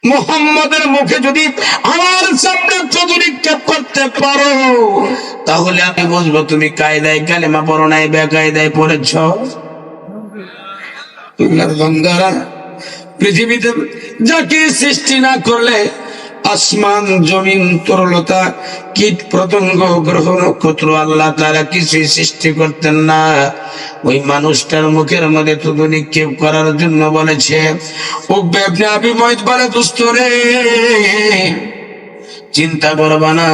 মুহাম্মাদের মুখে যদি আমার সামনে থুতু নিক্ষেপ করতে পারো, তাহলে আমি বুঝবো তুমি কায়দায় কালেমা পড়ো নাই, বেকায়দায় পড়েছ। পৃথিবীতে যাকে সৃষ্টি না করলে, আসমান জমিন তরলতা কীট পতঙ্গ গ্রহ নক্ষত্র আল্লাহ তাআলা কিছুই সৃষ্টি করতেন না, ওই মানুষটার মুখের মধ্যে থুতু নিক্ষেপ করার জন্য বলেছে। উকবা ইবনে আবি মুআইত বলে, দোস্ত রে, চিন্তা করবা না,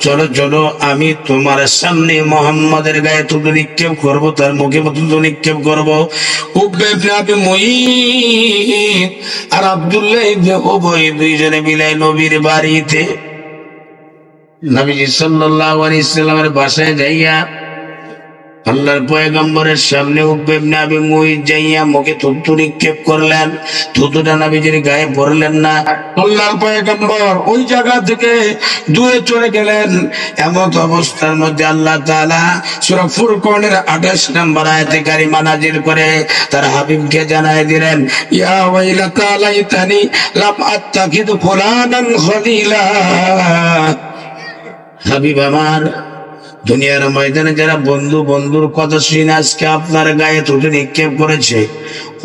চলো চলো আমি তোমার সামনে মুহাম্মাদের গায়ে থুতু নিক্ষেপ করবো, তার মুখে থুতু নিক্ষেপ করবো। উকবা ইবনে আবি মুআইত আর আব্দুল্লাহ ইবনে উবাই দুইজনে মিলে নবীর বাড়িতে, নবীজি সাল্লাল্লাহু আলাইহি সাল্লামের বাসায় যাইয়া আল্লাহর পয়গম্বরের সামনে উকবা ইবনে আবি মুআইত যাইয়া মুখে থুতু নিক্ষেপ করলেন। থুতুটা নবীজির গায়ে পড়লেন না। আল্লাহর পয়গম্বর ওই জায়গা থেকে দূরে চলে গেলেন। এমত অবস্থার মধ্যে আল্লাহ তাআলা সূরা ফুরকানের 28 নম্বর আয়াতে কারিমা নাযিল করে তার হাবিবকে জানায় দিলেন, ইয়া ওয়াইলাকা লাইতানি লাম আত্তাখিযু ফুলানান খলিলা। হাবিব আমার, দুনিয়ার ময়দানে যারা বন্ধু বন্ধুর কথা শুনে আজকে আপনার গায়ে থুতু নিক্ষেপ করেছে,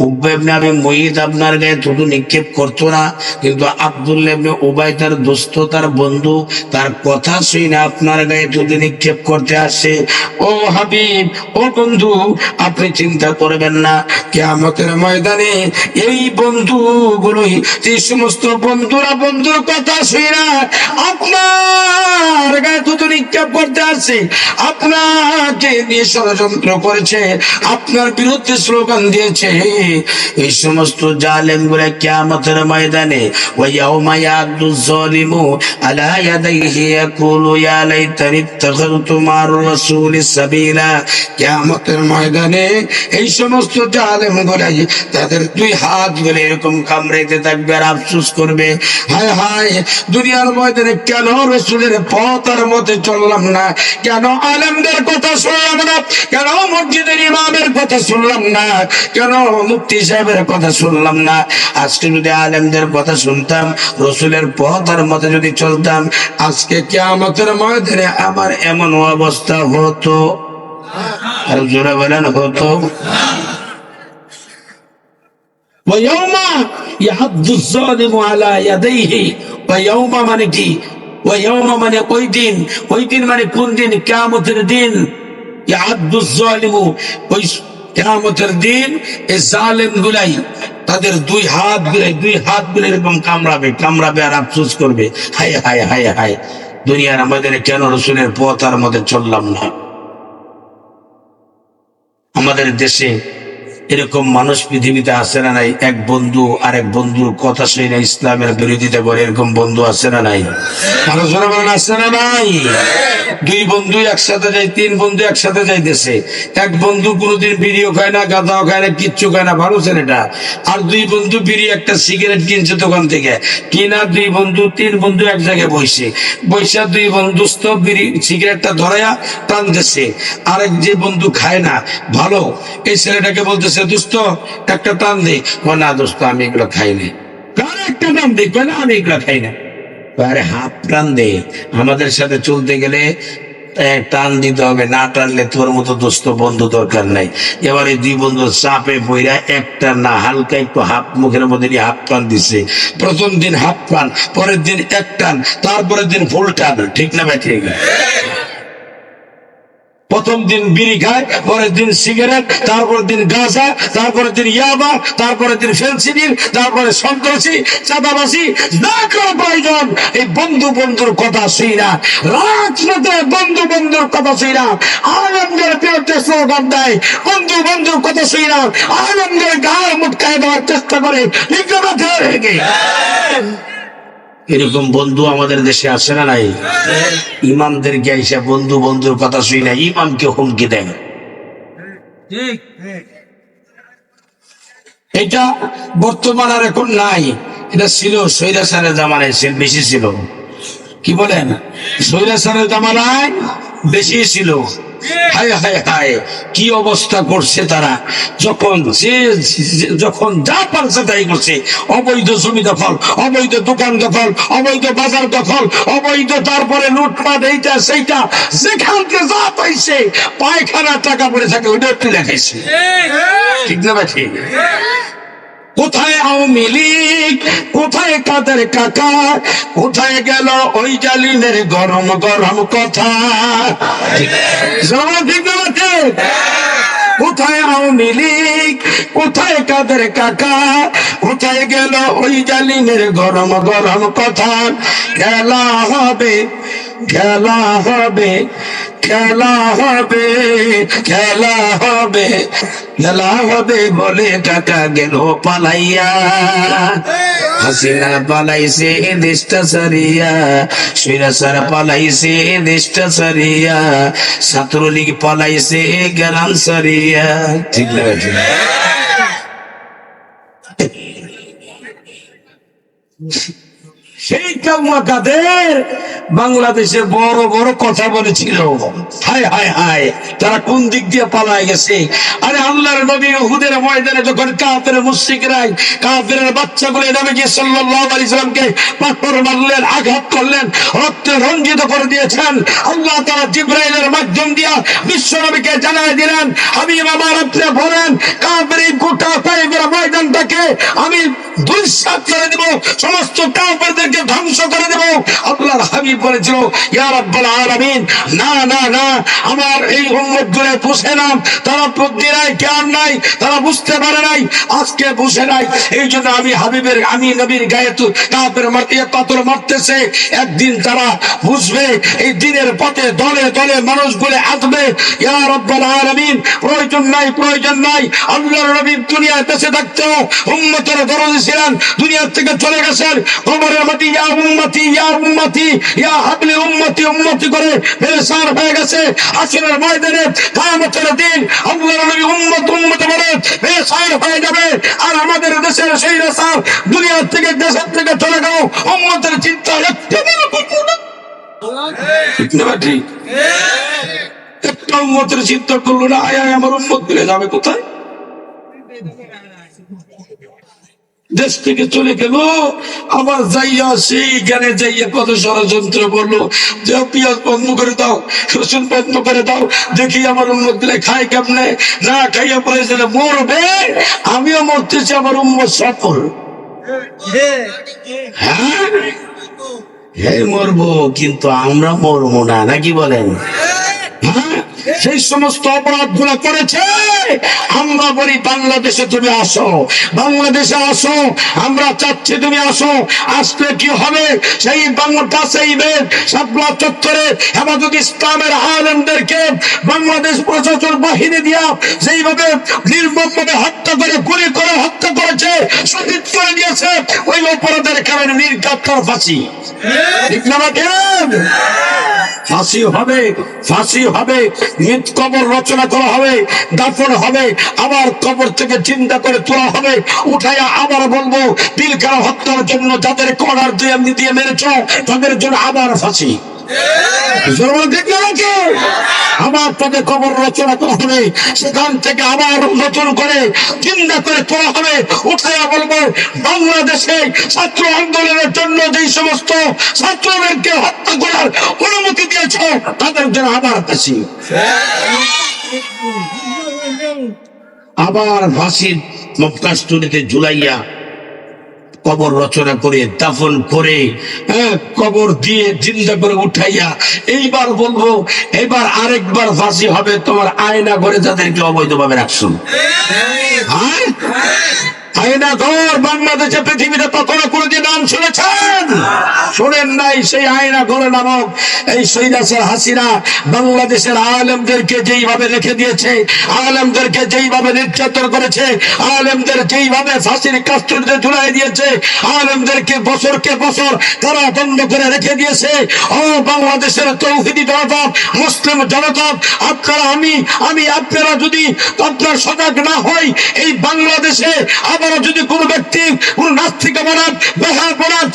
উকবা ইবনে আবি মুআইত আপনার গায়ে থুতু নিক্ষেপ করতো না, কিন্তু আব্দুল্লাহ ইবনে উবাই তার দোস্ত, তার বন্ধু, তার কথা শুনে আপনার গায়ে থুতু নিক্ষেপ করতে আসে। ও হাবিব, ও বন্ধু, আপনি চিন্তা করবেন না, কিয়ামতের ময়দানে এই বন্ধুগুলোই, যে সমস্ত বন্ধুরা বন্ধুর কথা শুনে আপনার গায়ে থুতু নিক্ষেপ করতে আসে, আপনাকে নিয়ে ষড়যন্ত্র করেছে, আপনার বিরুদ্ধে স্লোগান দিয়েছে, এই সমস্ত জালেম গুলা কিয়ামতের ময়দানে ওয়ায়াউমা ইয়াদুজ যালিমু আলা ইয়াদাইহি ইয়াকুলু ইয়া লাইতানি ইত্তাখাযতু মা'আর রাসূলি সাবিলা। কিয়ামতের ময়দানে এই সমস্ত জালেম গুলা তাদের দুই হাত গুলো এরকম কামড়াইতে থাকবে আর আফসোস করবে, হায় হায়, দুনিয়ার ময়দানে কেন রাসূলের পথ আর মতে চললাম না, কেন আলেমদের কথা শুনলাম না, কেন মসজিদের ইমামের কথা শুনলাম না, কেন মুফতি সাহেবের কথা শুনলাম না। আজকে যদি আলেমদের কথা শুনতাম, রসুলের পথ আর মতে যদি চলতাম, আজকে কিয়ামতের ময়দানে আমার এমন অবস্থা হতো। আর জোরে বলেন, হতো। ওয়ায়াউমা ইয়াহাদ্দুজ যালিমু আলা ইয়াদাইহি, ওয়ায়াউমা মানে কি? ওয়ায়াউমা মানে ওই দিন, ওই দিন মানে কোন দিন? কিয়ামতের দিন। ইয়াহাদ্দুজ যালিমু, ওই কিয়ামতের দিন এই জালেম গুলাই তাদের দুই হাত গুলো এরকম কামড়াবে আর আফসোস করবে, হায় হায় হায় হায়, দুনিয়ার আমাদের কেন রসুলের পথ আর মধ্যে চললাম না। আমাদের দেশে এরকম মানুষ পৃথিবীতে আছে না নাই? এক বন্ধু আরেক বন্ধুর কথা শুনে ইসলামের বিরোধিতা করে, এরকম বন্ধু আছে না নাই? আছে না নাই? দুই বন্ধু একসাথে যায়, তিন বন্ধু একসাথে যাইতেছে, এক বন্ধু কোনোদিন বিড়িও খায় না, গাঁদাও খায় না, কিচ্ছু খায় না, ভালো ছেলেটা, আর দুই বন্ধু বিড়ি একটা সিগারেট কিনছে দোকান থেকে, কিনা দুই বন্ধু, তিন বন্ধু এক জায়গায় বৈশা দুই বন্ধুস্থ বিড়ি সিগারেটটা ধরাইয়া টানতেছে। আরেক যে বন্ধু খায় না ভালো, এই ছেলেটাকে বলতেছে, দোস্ত একটা টান দে। না দোস্ত, আমি এগুলো খাই না। একটা টান দে, না আমি এগুলো খাই না। আরে হাফ টান দে, আমাদের সাথে চলতে গেলে টান দিতে হবে, না টানলে তোর মতো দোস্ত বন্ধু দরকার নাই। এবার এই দুই বন্ধু চাপে পইরা একটা না হালকা একটু হাফ মুখের মধ্যে নিয়ে হাফ টান দিছে। প্রথম দিন হাফ টান, পরের দিন এক টান, তারপরের দিন ফুল টান, ঠিক না ভাই? ঠিক। প্রথম দিন বিড়ি খায়, পরের দিন সিগারেট, তারপরের দিন গাঁজা, তারপরের দিন ইয়াবা, তারপরের দিন ফেন্সিডিল, তারপরে সন্ত্রাসী, চাঁদাবাসী, না কোনো প্রয়োজন এই বন্ধু বন্ধুর কথা শুই না, রাজনীতি বন্ধু বন্ধুর কথা শুই না, আলেমদের বিরুদ্ধে স্লোগান দেয়, বন্ধু বন্ধুর কথা শুই না, আলেমদের গায়ে মুটকায় দেওয়ার চেষ্টা করে। এরকম বন্ধু আমাদের দেশে আছে না নাই? ইমামদেরকে এসে বন্ধু বন্ধুর কথা শুই না, ইমামকে হুমকি দেয়। এটা বর্তমান আর এখন নাই, এটা ছিল স্বৈরাচারের জামানায় বেশি ছিল। কি বলেন? স্বৈরাচারের জামানায় বেশি ছিল। হায় হায় হায়, কি অবস্থা করছে তারা! যখন যা পারছে তাই করছে। অবৈধ জমি দখল, অবৈধ দোকান দখল, অবৈধ বাজার দখল, অবৈধ, তারপরে লুটপাট, এইটা সেইটা, যেখানকে যা পাইছে, পায়খানা টাকা পড়ে থাকে ওইটা একটু দেখাইছে। ঠিক না ভাই? ঠিক। কোথায় আওয়ামী লীগ, কোথায় কাদের কাকা, কোথায় গেল ওই জালিমের গরম গরম কথা? ঠিক না? কোথায় আওয়ামী লীগ, কোথায় কাদের কাকা, কোথায় গেল ওই জালিমের গরম গরম কথা? খেলা হবে, খেলা হবে, খেলা হবে, খেলা হবে, খেলা হবে বলে টাকা গেল পালাইয়া। হাসিনা পালাইছে দেশটা সারিয়া, সৈরাচার পালাইছে দেশটা সারিয়া, ছাত্রলীগ পালাইছে গ্রাম সারিয়া। ঠিক লাগে? সেই কাউমা কাদের বাংলাদেশে বড় বড় কথা বলেছিল। হায় হায় হায়, তারা কোন দিক দিয়ে পালায় গেছে! আরে আল্লাহর নবী উহুদের ময়দানে যখন কাফের মুশরিকরাই, কাফের বাচ্চাগুলো নবীজি সাল্লাল্লাহু আলাইহি সাল্লামকে পাথর মারলেন, আঘাত করলেন, রক্তে রঞ্জিত করে দিয়েছেন, আল্লাহ তাআলা জিবরাইলের মাধ্যম দিয়ে বিশ্ব নবীকে জানায় দিলেন, হাবিব আমার আপনি বলেন কাফের এই গোটা তায়েফের ময়দানটাকে আমি ধূলিসাৎ করে দেব, সমস্ত কাফেরদেরকে ধ্বংস করে দেব। আল্লাহর হাবিব বলেছিল, ইয়া রাব্বাল আলামিন, না না না, আমার এই উম্মতগুলো বুঝে না, তারা বুদ্ধি নাই, জ্ঞান নাই, তারা বুঝতে পারে নাই, আজকে বুঝে নাই। এই জন্য আমি নবীর গায়ে তো কাফের পাথর মারতেছে, একদিন তারা বুঝবে, এই দিনের পথে দলে দলে মানুষগুলো আসবে। ইয়া রাব্বাল আলামিন, প্রয়োজন নাই, প্রয়োজন নাই। আল্লাহর নবী দুনিয়ায় বেঁচে থাকতেও উম্মতের দরদি ছিলেন, দুনিয়া থেকে চলে গেছেন, কবরের মাটি ইয়া উম্মতি, ইয়া উম্মতি, ইয়া হাবলি উম্মতি উম্মতি করে পেরেশান হয়ে গেছে। হাসরের ময়দানে কিয়ামতের দিন আল্লাহর নবী উম্মত উম্মত বলে পেরেশান হয়ে যাবে। আর আমাদের দেশের সেই রাসার দুনিয়া থেকে, দেশের থেকে চলে গেল, উম্মতের চিন্তা একটু একটা উম্মতের চিন্তা করলো না, আয় আমার উম্মত মিলে যাবে কোথায়? দেশ থেকে চলে গেল, আবার যাইয়া সেই জ্ঞানে যাইয়া কত ষড়যন্ত্র করলো, যে পেঁয়াজ বন্ধ করে দাও, রসুন বন্ধ করে দাও, দেখি আমার উম্মত গুলো খায় কেমনে, না খাইয়া পরে মরবে, আমিও মরতেছি, আমার উম্মত সফল। হ্যাঁ মরবো, কিন্তু আমরা মরবো না, নাকি বলেন? সেই সমস্ত অপরাধ গুলো করেছে। আমরা বলি বাংলাদেশে তুমি আসো, বাংলাদেশে আসো, আমরা চাচ্ছি তুমি আসো। আসলে কি হবে? সেই শাপলা চত্বরে হেফাজত ইসলামের আলেমদেরকে বাংলাদেশ প্রশাসন বাহিনী দিয়া যেইভাবে নির্মমভাবে হত্যা করে, গুলি করে হত্যা করেছে, শহীদ করে দিয়েছে, ওই অপরাধের কারণে নির্যাতন, ফাঁসি। ঠিক না? ফাঁসি হবে, ফাঁসি হবে, মৃত কবর রচনা করা হবে, দাফন হবে, আবার কবর থেকে চিন্তা করে তোলা হবে, উঠাইয়া আবার বলবো পিলখানা হত্যার জন্য যাদের কর্ডার দিয়ে মেরেছ তাদের জন্য আবার ফাঁসি। আবার তাদের কবর রচনা করা হবে, সেখান থেকে আবার নতুন করে চিন্তা করে তোলা হবে, উঠাইয়া বলবো বাংলাদেশে ছাত্র আন্দোলনের জন্য যেই সমস্ত ছাত্রদেরকে হত্যা করার অনুমতি দিয়েছ তাদের জন্য আবার ফাঁসি। আবার ফাঁসির কাস্টডিতে ঝুলাইয়া কবর রচনা করে, দাফন করে, কবর দিয়ে জিন্দা করে উঠাইয়া এইবার বলবো, এবার আরেকবার ফাঁসি হবে তোমার আয়না ঘরে যাদেরকে অবৈধভাবে রাখছো। আয়না ঘর বাংলাদেশে পৃথিবীতে কখনো কোনো যে নাম শুনেছেন? শোনেন নাই? সেই আয়না ঘর নামক এই সৈরাচার হাসিনা বাংলাদেশের আলেমদেরকে যেইভাবে রেখে দিয়েছে, আলেমদেরকে যেইভাবে নির্যাতন করেছে, আলেমদের যেইভাবে ফাঁসির কাস্টডিতে ঝুলাই দিয়েছে, আলেমদেরকে বছরকে বছর তারা বন্ধ করে রেখে দিয়েছে। ও বাংলাদেশের তৌহিদি জনতা, মুসলিম জনতা, আপনারা আপনারা যদি আপনার সজাগ না হয়, এই বাংলাদেশে আবারও যদি কোনো ব্যক্তি, কোন নাস্তিক বনান, বেহার বনান,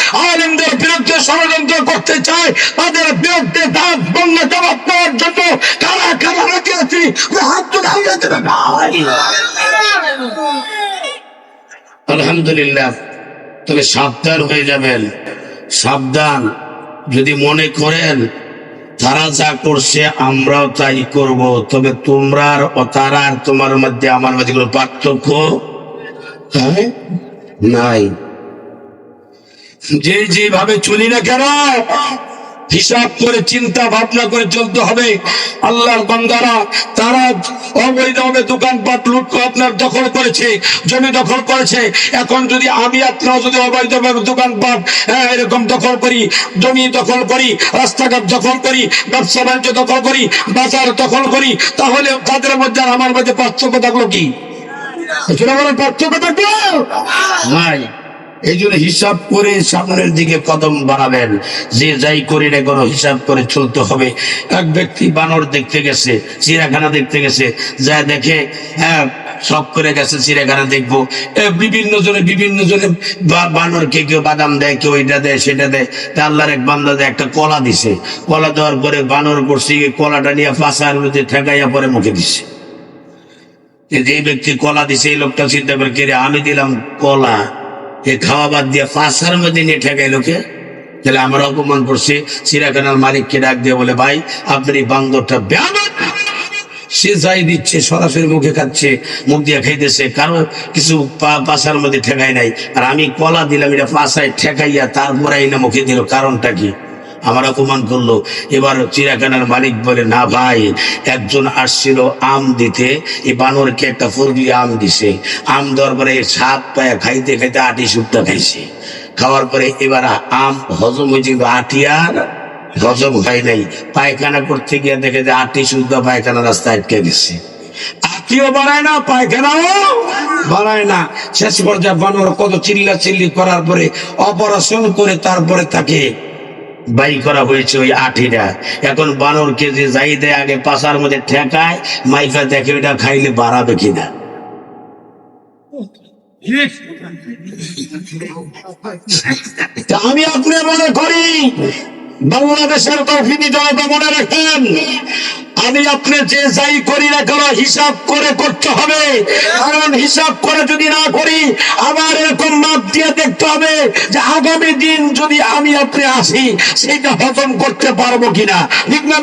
আলেমদের বিরুদ্ধে ষড়যন্ত্র করতে চায়, তাদের বিরুদ্ধে দাঁত বন্ধ জবাব দেওয়ার জন্য কারা কারা রাখে আছি হাত তুলে হারিয়ে দেবে ভাই। আলহামদুলিল্লাহ। তবে সাবধান হয়ে যাবেন, সাবধান। যদি মনে করেন তারা যা করছে আমরাও তাই করব, তবে তোমরা আর তারা আর তোমার মধ্যে আমার মধ্যে কোনো পার্থক্য নাই। যে যেভাবে চলি না কেন হিসাব করে চিন্তা ভাবনা করে চলতে হবে। আল্লাহর বান্দারা তারা অবৈধভাবে দোকানপাট লুট আপনার দখল করেছে, জমি দখল করেছে। এখন যদি আমি আপনার যদি অবৈধভাবে দোকানপাট এরকম দখল করি, জমি দখল করি, রাস্তাঘাট দখল করি, ব্যবসা বাণিজ্য দখল করি, বাজার দখল করি, তাহলে তাদের মধ্যে আর আমার মধ্যে পার্থক্য থাকলো কি? পার্থক্য থাকলো নাই। এই জন্য হিসাব করে সামনের দিকে কদম বাড়াবেন। যে যাই করি না কোনো হিসাব করে চলতে হবে। এক ব্যক্তি বানর দেখতে গেছে, চিড়িয়াখানা দেখতে গেছে, যা দেখে শখ করে গেছে চিড়িয়াখানা দেখবো। বিভিন্ন জনে বানরকে কেউ বাদাম দেয়, কেউ এটা দেয় সেটা দেয়। তা আল্লাহর এক বান্দা দেয় একটা কলা দিছে, কলা দেওয়ার পরে বানর করছে কলাটা নিয়ে পাশার মধ্যে ঠেকাইয়া পরে মুখে দিছে। যে ব্যক্তি কলা দিছে এই লোকটা চিন্তা করে কে আমি দিলাম কলা, এ খাওয়া বাদ দিয়ে পাশার মধ্যে নিয়ে ঠেকাই লোকে, তাহলে আমরা অপমান করছি। চিড়িয়াখানার মালিককে ডাক দিয়ে বলে ভাই আপনার এই বান্দরটা বেয়াদব। সে যাই দিচ্ছে সরাসরি মুখে খাচ্ছে, মুখ দিয়ে খাইতেছে, কারণ কিছু পাশার মধ্যে ঠেকাই নাই। আর আমি কলা দিলাম এটা পাশায় ঠেকাইয়া তারপরে এই না মুখে দিল, কারণটা কি? আমার অপমান করলো। এবার চিড়িয়াখানার মালিক বলে না ভাই, একজন আসছিল আম দিতে, এই বানরকে একটা ফরগি আম দিছে। আম দেওয়ার পরে সাত পায়া খাইতে খাইতে আটি সুপটা খাইছে। খাওয়ার পরে এবার আম হজম হয়েছে, কিন্তু আটি আর হজম হয় নাই। পায়খানা করতে গিয়ে দেখে যে আটি সুদ্ধা পায়খানা রাস্তায় আটকে গেছে। আটিও বাড়ায় না, পায়খানাও বাড়ায় না। শেষ পর্যায়ে বানর কত চিল্লা চিল্লি করার পরে অপারেশন করে তারপরে তাকে বাই করা হয়েছে ওই আঠিটা। এখন বানরকে যে যাই দেয় আগে পাশার মধ্যে ঠেকায়, মাইকা দেখে ওইটা খাইলে বাড়াবে কিনা। আমি আপনি মনে করি বাংলাদেশের তৌহিদি জনতা মনে রাখেন, আমি আপনি যে যাই করি না কেন হিসাব করে করতে হবে। কারণ হিসাব করে যদি না করি আবার এরকম মাপ দিয়ে দেখতে হবে যে আগামী দিন যদি আমি আপনি আসি সেটা হজম করতে পারবো কিনা। ঠিক না?